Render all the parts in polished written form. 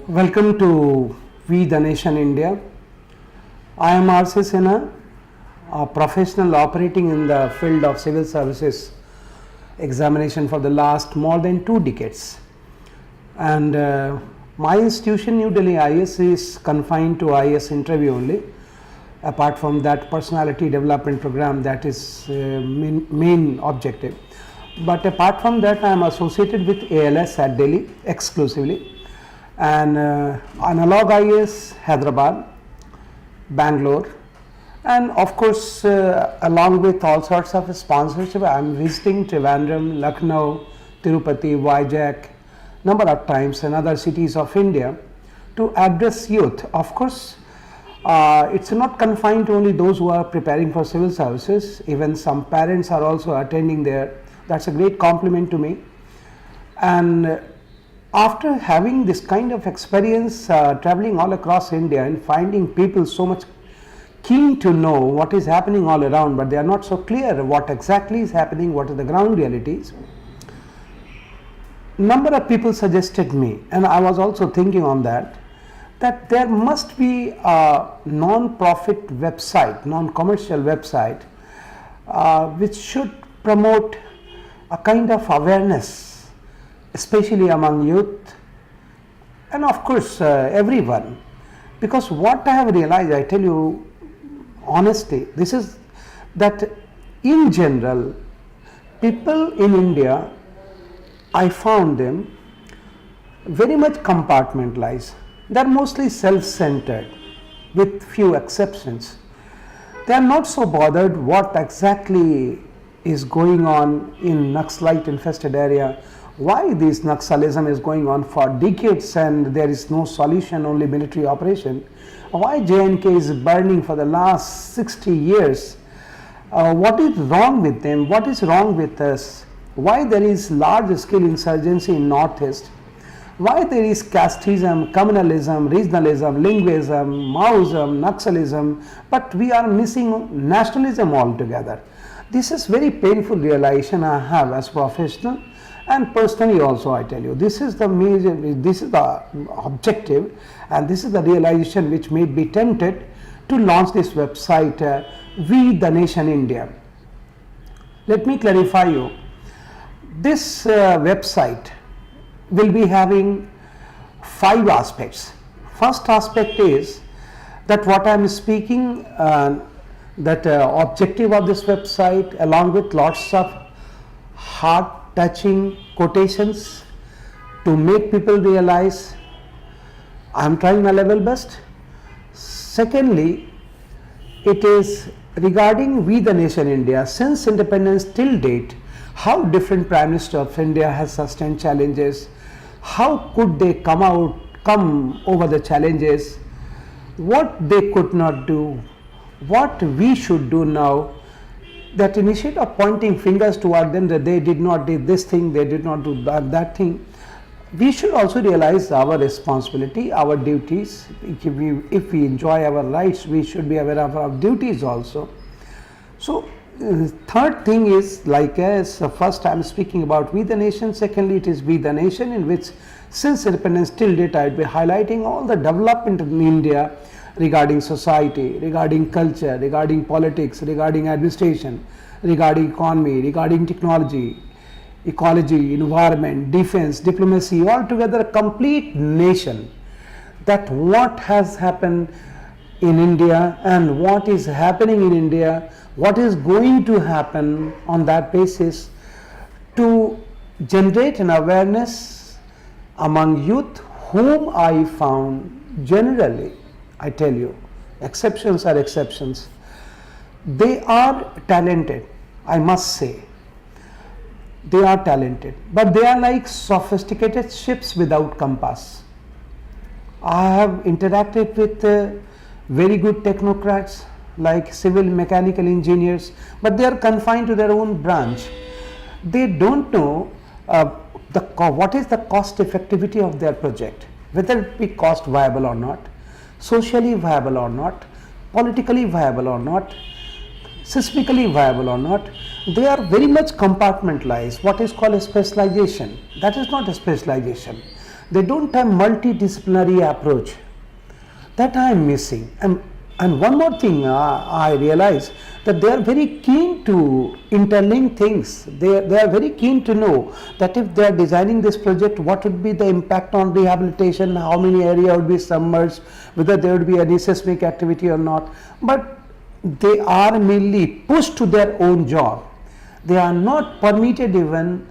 Welcome to We the Nation India. I am R.C. Sinha, a professional operating in the field of civil services examination for the last more than 2 decades. And my institution, New Delhi IS, is confined to IS interview only. Apart from that, personality development program, that is main objective. But apart from that, I am associated with ALS at Delhi exclusively, and Analog IS Hyderabad, Bangalore, and of course along with all sorts of sponsorship, I am visiting Trivandrum, Lucknow, Tirupati, Vizag number of times and other cities of India to address youth. Of course, it's not confined to only those who are preparing for civil services. Even some parents are also attending there. That's a great compliment to me. And after having this kind of experience, traveling all across India and finding people so much keen to know what is happening all around, but they are not so clear what exactly is happening, what are the ground realities. Number of people suggested me, and I was also thinking on that there must be a non-profit website, non-commercial website, which should promote a kind of awareness, especially among youth and of course everyone. Because what I have realized, I tell you honestly, this is that in general, people in India, I found them very much compartmentalized. They are mostly self-centered with few exceptions. They are not so bothered what exactly is going on in Naxalite infested area, why this Naxalism is going on for decades and there is no solution, only military operation, why J&K is burning for the last 60 years, what is wrong with them, what is wrong with us, why there is large scale insurgency in Northeast, why there is casteism, communalism, regionalism, linguism, Maoism, Naxalism, but we are missing nationalism altogether. This is very painful realization I have as professional and personally also. I tell you, this is the major, this is the objective, and this is the realization which made me tempted to launch this website, We the Nation India. Let me clarify you. This website will be having 5 aspects. First aspect is that what I am speaking, that objective of this website, along with lots of heart touching quotations to make people realize I am trying my level best. Secondly, it is regarding We the Nation India. Since independence till date, how different Prime Minister of India has sustained challenges, how could they come over the challenges, what they could not do, what we should do now, that instead of pointing fingers toward them that they did not do this thing, they did not do that thing, we should also realize our responsibility, our duties. If we enjoy our rights, we should be aware of our duties also. So third thing is, like as first I am speaking about We the Nation, secondly it is We the Nation, in which since independence till date I will be highlighting all the development in India regarding society, regarding culture, regarding politics, regarding administration, regarding economy, regarding technology, ecology, environment, defense, diplomacy, altogether a complete nation, that what has happened in India and what is happening in India, what is going to happen on that basis, to generate an awareness among youth whom I found generally, I tell you, exceptions are exceptions, they are talented, I must say. They are talented, but they are like sophisticated ships without compass. I have interacted with very good technocrats like civil mechanical engineers, but they are confined to their own branch. They don't know what is the cost effectivity of their project, whether it be cost viable or not, socially viable or not, politically viable or not, seismically viable or not. They are very much compartmentalized, what is called a specialization. That is not a specialization. They don't have multidisciplinary approach. That I am missing. And one more thing I realize, that they are very keen to interlink things. They are very keen to know that if they are designing this project, what would be the impact on rehabilitation, how many area would be submerged, whether there would be any seismic activity or not. But they are merely pushed to their own job. They are not permitted even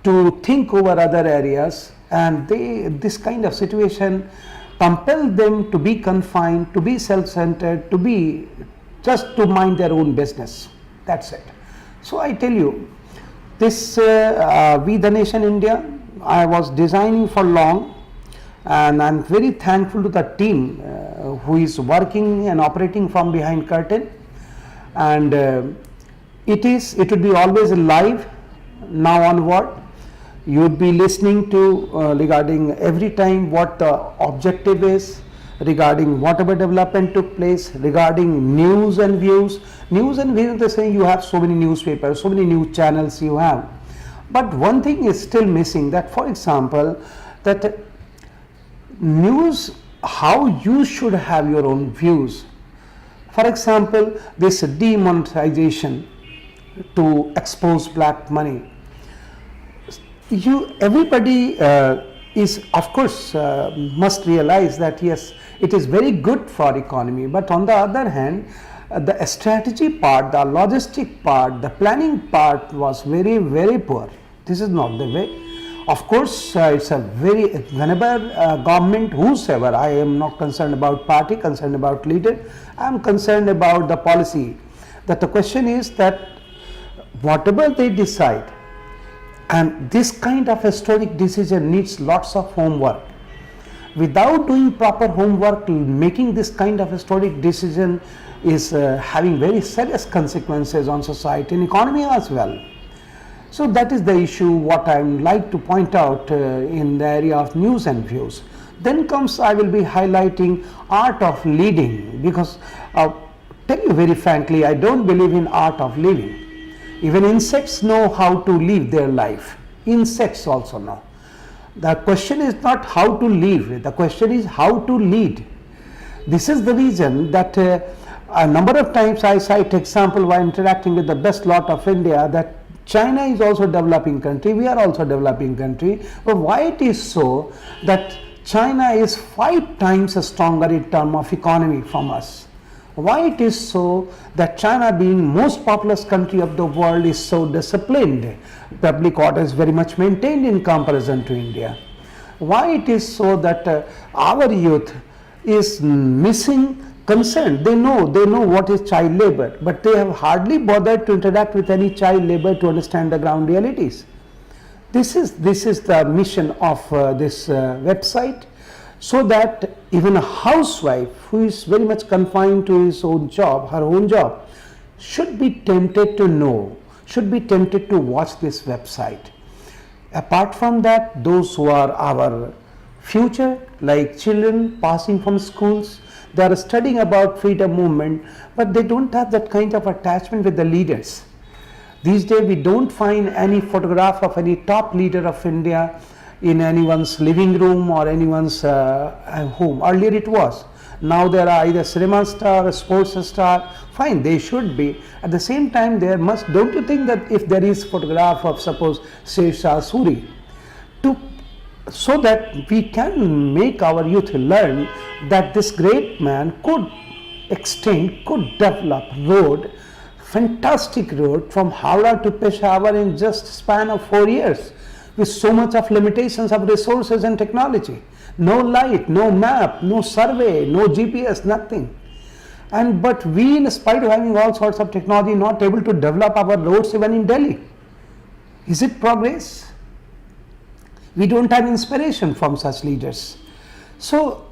to think over other areas, and this kind of situation compel them to be confined, to be self-centered, to be just to mind their own business. That's it. So I tell you, this We the Nation India, I was designing for long, and I'm very thankful to the team who is working and operating from behind curtain. And it would be always live now onward. You would be listening to regarding every time what the objective is, regarding whatever development took place, regarding news and views. News and views, they say you have so many newspapers, so many news channels you have. But one thing is still missing, that for example, that news, how you should have your own views. For example, this demonetization to expose black money. Everybody is of course must realize that yes, it is very good for economy, but on the other hand, the strategy part, the logistic part, the planning part was very, very poor. This is not the way. Of course, it's a very, whenever government, whosoever, I am not concerned about party, concerned about leader, I am concerned about the policy. That the question is that whatever they decide, and this kind of historic decision needs lots of homework. Without doing proper homework, making this kind of historic decision is having very serious consequences on society and economy as well. So that is the issue what I would like to point out in the area of news and views. Then comes, I will be highlighting art of leading, because tell you very frankly, I don't believe in art of living. Even insects know how to live their life. Insects also know. The question is not how to live, the question is how to lead. This is the reason that a number of times I cite example while interacting with the best lot of India, that China is also a developing country, we are also a developing country. But why it is so that China is 5 times stronger in terms of economy from us? Why it is so that China, being most populous country of the world, is so disciplined? Public order is very much maintained in comparison to India. Why it is so that our youth is missing concern? They know what is child labor, but they have hardly bothered to interact with any child labor to understand the ground realities. This is the mission of this website, so that even a housewife who is very much confined to his own job, her own job, should be tempted to know, should be tempted to watch this website. Apart from that, those who are our future, like children passing from schools, they are studying about freedom movement, but they don't have that kind of attachment with the leaders. These days we don't find any photograph of any top leader of India in anyone's living room or anyone's home. Earlier it was. Now there are either cinema star or sports star. Fine, they should be. At the same time, there must, don't you think that if there is photograph of suppose Shah Suri, so that we can make our youth learn that this great man could extend, could develop road, fantastic road from Howrah to Peshawar in just span of 4 years, with so much of limitations of resources and technology. No light, no map, no survey, no GPS, nothing. But we, in spite of having all sorts of technology, not able to develop our roads even in Delhi. Is it progress? We don't have inspiration from such leaders. So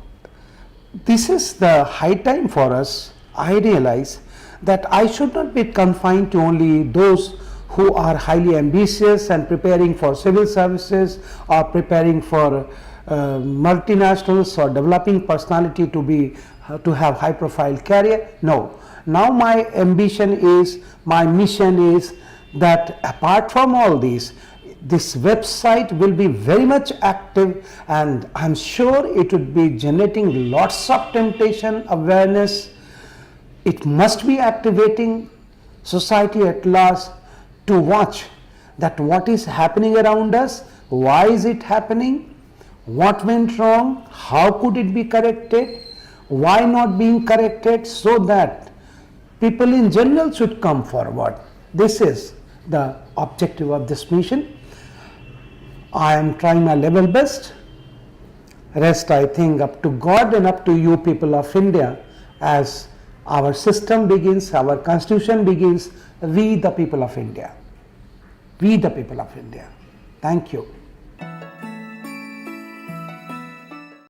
this is the high time for us. I realize that I should not be confined to only those who are highly ambitious and preparing for civil services or preparing for multinationals or developing personality to have high profile career. No. Now my ambition is, my mission is that apart from all these, this website will be very much active, and I'm sure it would be generating lots of temptation, awareness. It must be activating society at large to watch that what is happening around us, why is it happening, what went wrong, how could it be corrected, why not being corrected, so that people in general should come forward. This is the objective of this mission. I am trying my level best. Rest, I think, up to God and up to you people of India. As our system begins, our constitution begins, we the people of India. We the people of India. Thank you.